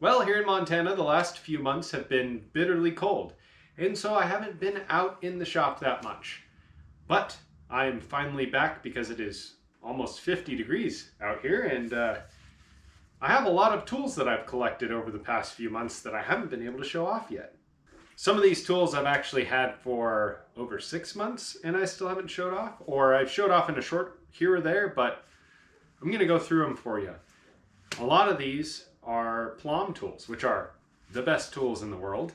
Well, here in Montana, the last few months have been bitterly cold, and so I haven't been out in the shop that much. But I am finally back because it is almost 50 degrees out here, and I have a lot of tools that I've collected over the past few months that I haven't been able to show off yet. Some of these tools I've actually had for over 6 months, and I still haven't showed off, or I've showed off in a short here or there, but I'm going to go through them for you. A lot of these are plumb tools, which are the best tools in the world.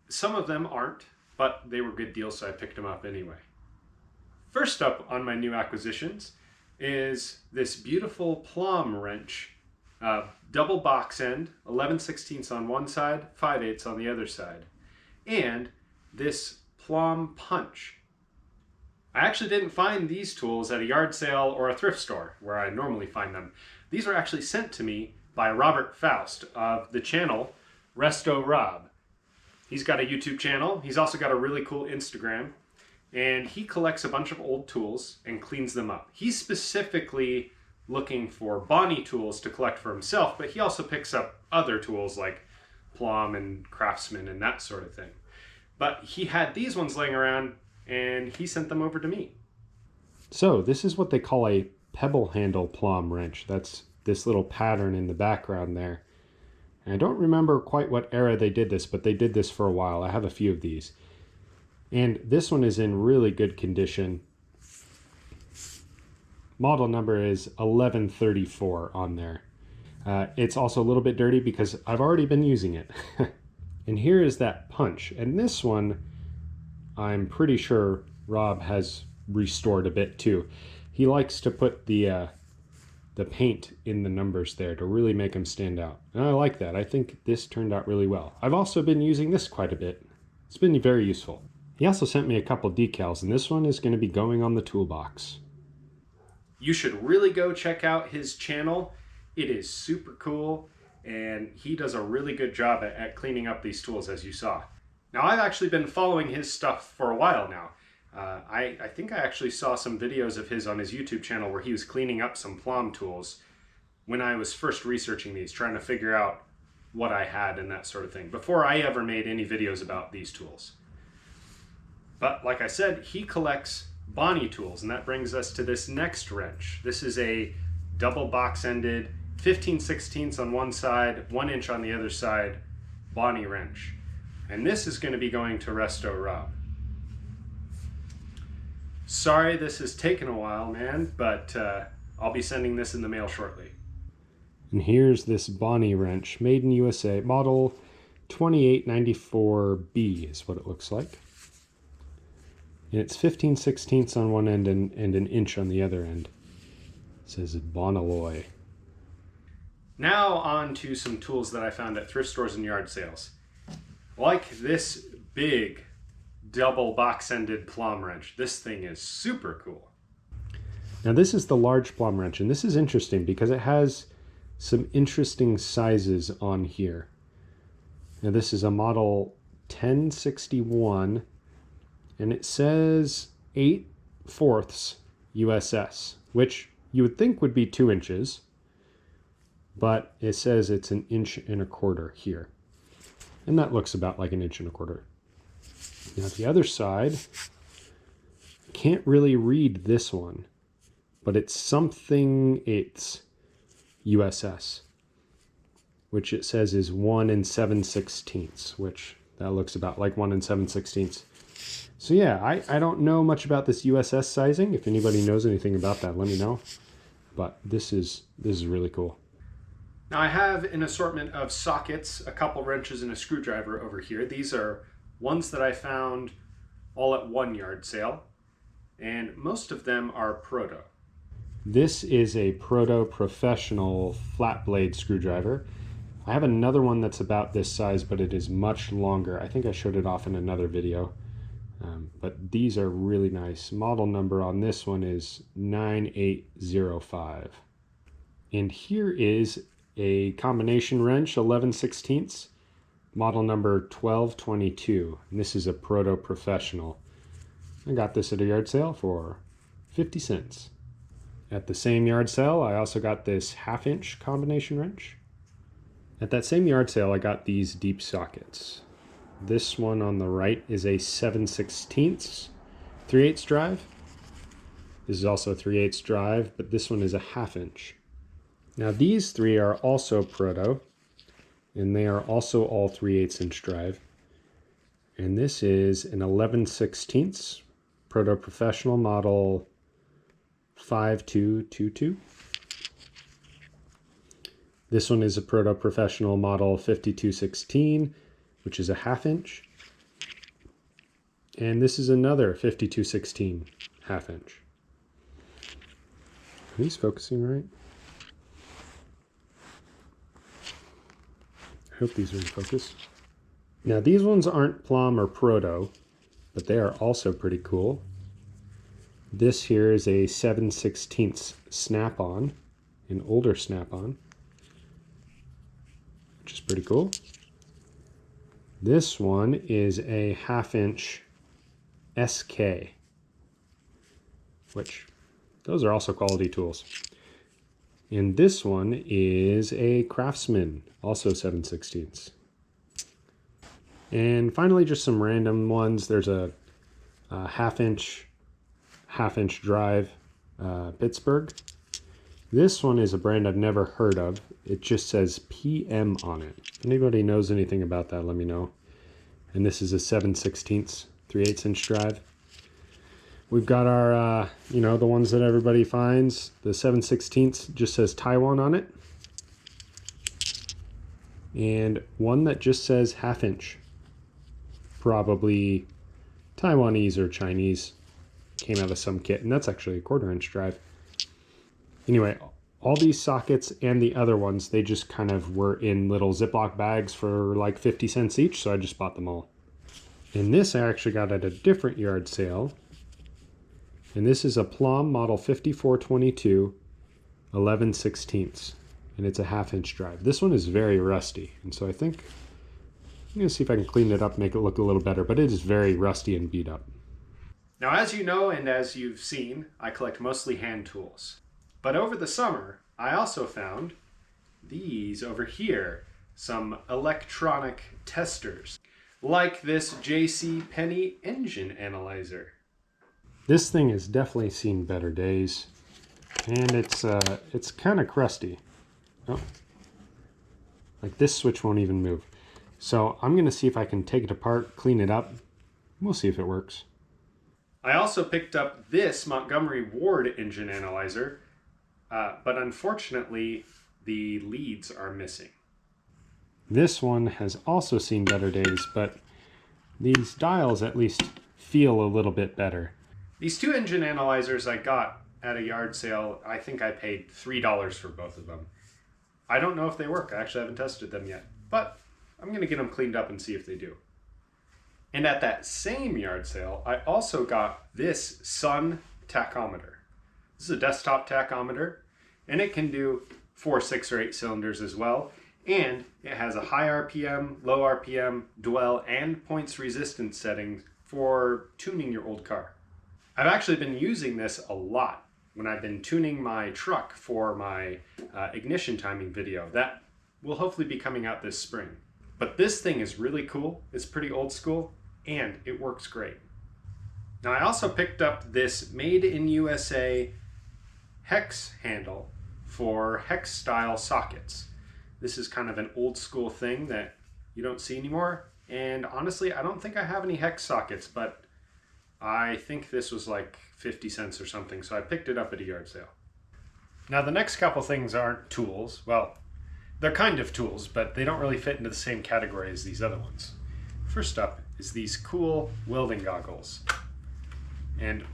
Some of them aren't, but they were good deals, so I picked them up anyway. First up on my new acquisitions is this beautiful plumb wrench. Double box end, 11/16 on one side, 5/8 on the other side. And this plumb punch. I actually didn't find these tools at a yard sale or a thrift store where I normally find them. These were actually sent to me by Robert Faust of the channel Resto Rob. He's got a YouTube channel. He's also got a really cool Instagram. And he collects a bunch of old tools and cleans them up. He's specifically looking for Bonnie tools to collect for himself, but he also picks up other tools like plumb and craftsman and that sort of thing. But he had these ones laying around and he sent them over to me. So this is what they call a pebble handle plumb wrench. That's this little pattern in the background there. And I don't remember quite what era they did this, but they did this for a while. I have a few of these. And this one is in really good condition. Model number is 1134 on there. It's also a little bit dirty because I've already been using it. And here is that punch. And this one, I'm pretty sure Rob has restored a bit too. He likes to put the paint in the numbers there to really make them stand out. And I like that. I think this turned out really well. I've also been using this quite a bit. It's been very useful. He also sent me a couple decals, and this one is going to be going on the toolbox. You should really go check out his channel. It is super cool, and he does a really good job at cleaning up these tools, as you saw. Now, I've actually been following his stuff for a while now. I think I actually saw some videos of his on his YouTube channel where he was cleaning up some plumb tools when I was first researching these, trying to figure out what I had and that sort of thing, before I ever made any videos about these tools. But like I said, he collects Bonnie tools, and that brings us to this next wrench. This is a double box-ended, 15/16 on one side, 1 inch on the other side, Bonnie wrench. And this is going to be going to Resto Rob. Sorry this has taken a while, man, but I'll be sending this in the mail shortly. And here's this Bonnie wrench, made in USA, model 2894B is what it looks like. And it's 15/16 on one end and 1 inch on the other end. It says Bonaloy. Now on to some tools that I found at thrift stores and yard sales. Like this big double box-ended plumb wrench. This thing is super cool. Now this is the large plumb wrench, and this is interesting because it has some interesting sizes on here. Now this is a model 1061, and it says 8/4 USS, which you would think would be 2 inches, but it says it's 1 1/4 inches here. And that looks about like 1 1/4 inches. Now the other side, I can't really read this one, but it's something 8 USS, which it says is 1 7/16, which that looks about like 1 7/16. So yeah, I don't know much about this USS sizing. If anybody knows anything about that, let me know. But this is really cool. Now I have an assortment of sockets, a couple wrenches, and a screwdriver over here. These are ones that I found all at one yard sale, and most of them are Proto. This is a Proto professional flat blade screwdriver. I have another one that's about this size, but it is much longer. I think I showed it off in another video. But these are really nice. Model number on this one is 9805. And here is a combination wrench, 11/16, model number 1222. And this is a Proto Professional. I got this at a yard sale for 50 cents. At the same yard sale, I also got this 1/2 inch combination wrench. At that same yard sale, I got these deep sockets. This one on the right is a 7/16 3/8 drive. This is also a 3/8 drive, but this one is a 1/2 inch. Now these three are also Proto, and they are also all 3/8 inch drive. And this is an 11/16 Proto Professional model 5222. This one is a Proto Professional model 5216, which is a 1/2 inch. And this is another 5216 1/2 inch. Are these focusing right? I hope these are in focus. Now these ones aren't Plum or Proto, but they are also pretty cool. This here is a 7/16 snap-on, an older snap-on, which is pretty cool. This one is a 1/2 inch SK, which those are also quality tools. And this one is a Craftsman, also 7/16. And finally, just some random ones. There's a 1/2 inch drive Pittsburgh. This one is a brand I've never heard of. It just says PM on it. If anybody knows anything about that, let me know. And this is a 7/16 3/8 inch drive. We've got our, the ones that everybody finds. The 7/16 just says Taiwan on it. And one that just says 1/2 inch. Probably Taiwanese or Chinese. Came out of some kit, and that's actually a 1/4 inch drive. Anyway, all these sockets and the other ones, they just kind of were in little Ziploc bags for like 50 cents each, so I just bought them all. And this I actually got at a different yard sale. And this is a Plum model 5422 11/16, and it's a 1/2 inch drive. This one is very rusty, and so I think I'm gonna see if I can clean it up, make it look a little better, but it is very rusty and beat up. Now, as you know and as you've seen, I collect mostly hand tools. But over the summer, I also found these over here, some electronic testers, like this JC Penney engine analyzer. This thing has definitely seen better days, and it's kind of crusty. Oh, like this switch won't even move. So I'm gonna see if I can take it apart, clean it up. We'll see if it works. I also picked up this Montgomery Ward engine analyzer, but unfortunately the leads are missing. This one has also seen better days, but these dials at least feel a little bit better. These two engine analyzers I got at a yard sale, I think I paid $3 for both of them. I don't know if they work. I actually haven't tested them yet, but I'm going to get them cleaned up and see if they do. And at that same yard sale, I also got this Sun tachometer. This is a desktop tachometer, and it can do 4, 6, or 8 cylinders as well. And it has a high RPM, low RPM, dwell, and points resistance settings for tuning your old car. I've actually been using this a lot when I've been tuning my truck for my ignition timing video. That will hopefully be coming out this spring. But this thing is really cool. It's pretty old school, and it works great. Now I also picked up this Made in USA hex handle for hex style sockets. This is kind of an old school thing that you don't see anymore. And honestly, I don't think I have any hex sockets, but I think this was like 50 cents or something, so I picked it up at a yard sale. Now the next couple things aren't tools. Well, they're kind of tools, but they don't really fit into the same category as these other ones. First up is these cool welding goggles. And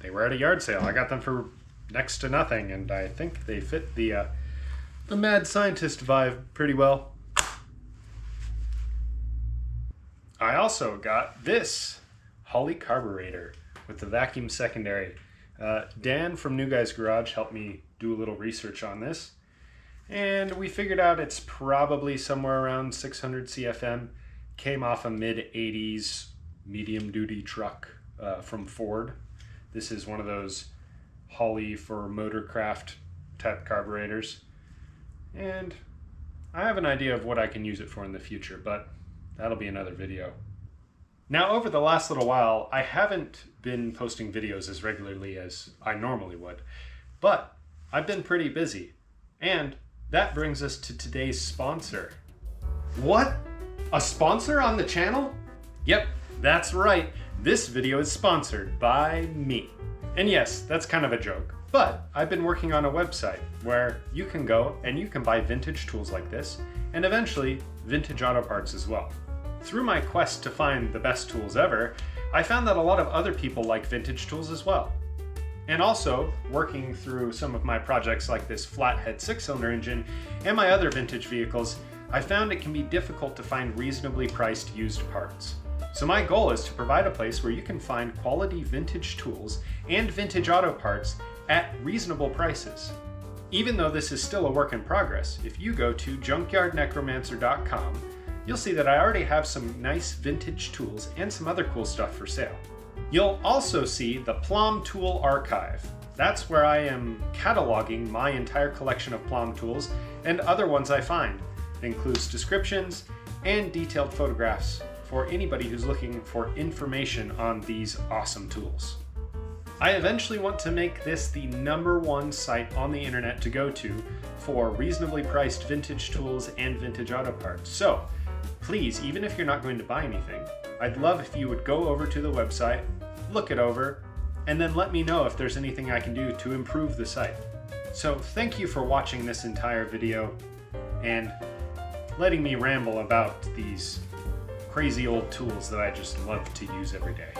they were at a yard sale. I got them for next to nothing, and I think they fit the mad scientist vibe pretty well. I also got this Holley carburetor with the vacuum secondary. Dan from New Guy's Garage helped me do a little research on this, and we figured out it's probably somewhere around 600 CFM. Came off a mid-80s medium-duty truck from Ford. This is one of those Holley for motorcraft type carburetors, and I have an idea of what I can use it for in the future, but that'll be another video. Now, over the last little while, I haven't been posting videos as regularly as I normally would, but I've been pretty busy. And that brings us to today's sponsor. What? A sponsor on the channel? Yep, that's right. This video is sponsored by me. And yes, that's kind of a joke, but I've been working on a website where you can go and you can buy vintage tools like this, and eventually vintage auto parts as well. Through my quest to find the best tools ever, I found that a lot of other people like vintage tools as well. And also, working through some of my projects like this flathead 6-cylinder engine and my other vintage vehicles, I found it can be difficult to find reasonably priced used parts. So my goal is to provide a place where you can find quality vintage tools and vintage auto parts at reasonable prices. Even though this is still a work in progress, if you go to junkyardnecromancer.com, you'll see that I already have some nice vintage tools and some other cool stuff for sale. You'll also see the Plum Tool Archive. That's where I am cataloging my entire collection of Plum tools and other ones I find. It includes descriptions and detailed photographs for anybody who's looking for information on these awesome tools. I eventually want to make this the #1 site on the internet to go to for reasonably priced vintage tools and vintage auto parts. So please, even if you're not going to buy anything, I'd love if you would go over to the website, look it over, and then let me know if there's anything I can do to improve the site. So thank you for watching this entire video and letting me ramble about these crazy old tools that I just love to use every day.